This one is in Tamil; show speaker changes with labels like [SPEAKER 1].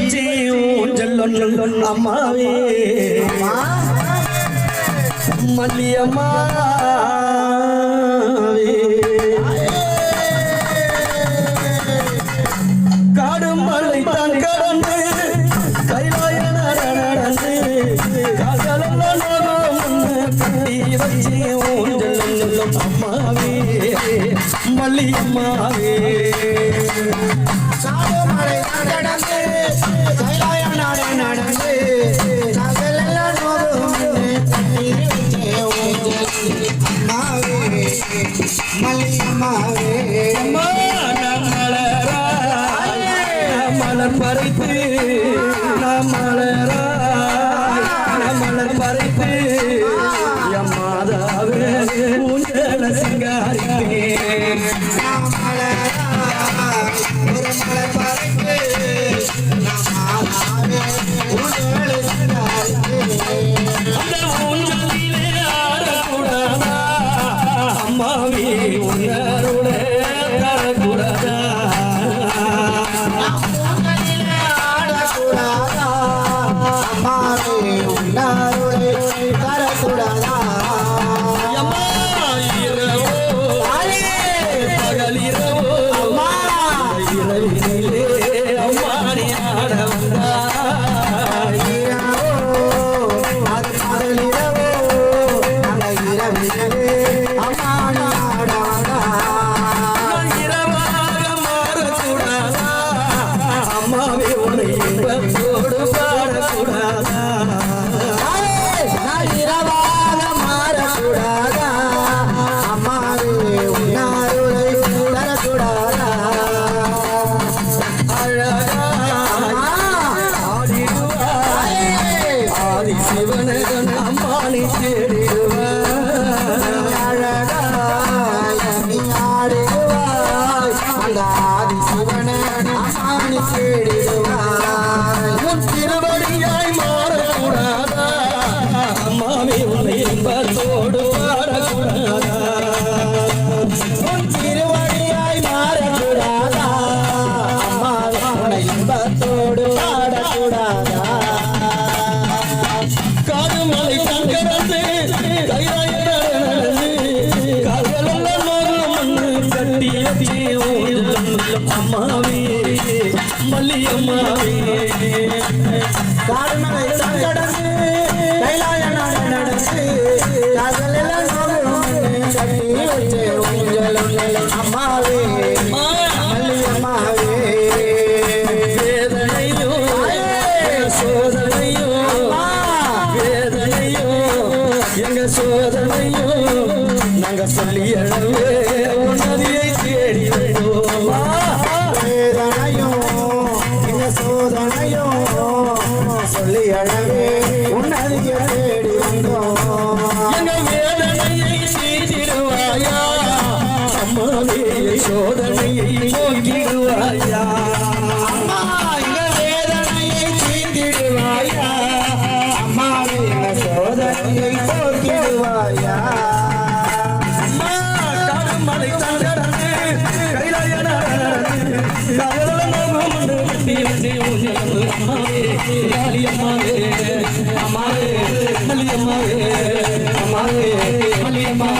[SPEAKER 1] வச்சு ஊஞ்சல் அம்மாவே மல்லியம்மா காடும் மலை தான் கடந்து கைலாய நடந்து கட்டி வச்சு ஊஞ்சல் அம்மாவே மல்லியம்மாவே
[SPEAKER 2] சாடுமலை நடந்து கைலாய நடந்து நகலெல்லாம் கட்டி வச்சு ஊஞ்சல் அம்மாவே மல்லியம்மாவே
[SPEAKER 1] மலர் பறித்து மலர் பறித்து எம்மாதாவே ஊஞ்சல சிங்காரிப்பே
[SPEAKER 2] ஒரு மலை பறித்து ஊஞ்சல் சிங்காரிப்பே
[SPEAKER 1] ஊஞ்சலிலே ஆடக்கூடாதா அம்மாவே உன்னருள தரக்கூடாதா சிவனகன் அம்மானை தேடிடுவாய்
[SPEAKER 2] ஆடுவாய் அந்த ஆதி சிவனகன் அம்மானை தேடிடுவாய்
[SPEAKER 1] உன் திருவடியாய் மாறக்கூடாதா அம்மாவே உன்னை இன்பத்தோடு பாடக்கூடாதா
[SPEAKER 2] உன் திருவடியாய் மாறக்கூடாதா அம்மாவே உன்னை இன்பத்தோடு பாடக்கூடாதா
[SPEAKER 1] காடுமலை தங்கரந்து கைலாய நடந்து கால்களெல்லாம் மண்ணு கட்டி வச்சு அம்மாவே மல்லியம்மாவே
[SPEAKER 2] காடுமலை தங்கடந்து கைலாய நடந்து கால்களெல்லாம் கட்டி வச்சு அம்மாவே மல்லியம்மாவே
[SPEAKER 1] வேதனையோ சோதனையோ வேதனையோ எங்க சோதனையோ நாங்க சொல்லி அளவே உன்னதியை தேடி வந்தோமா
[SPEAKER 2] வேதனையும் எங்க சோதனையும் சொல்லி அழவே உன்னதியை தேடி வந்தோம்
[SPEAKER 1] எங்க வேதனையை தீர்த்திடுவாயா அம்மாவே சோதனையை போக்கிடுவாயா
[SPEAKER 2] எங்க வேதனையை தீர்த்திடுவாயா அம்மாவே எங்க சோதனையை போக்கிடுவாயா
[SPEAKER 1] மலை தங்கடந்து கைலாய நடந்து அம்மாவே மல்லியம்மாவே அம்மாவே மல்லியம்மாவே அம்மாவே மல்லியம்மா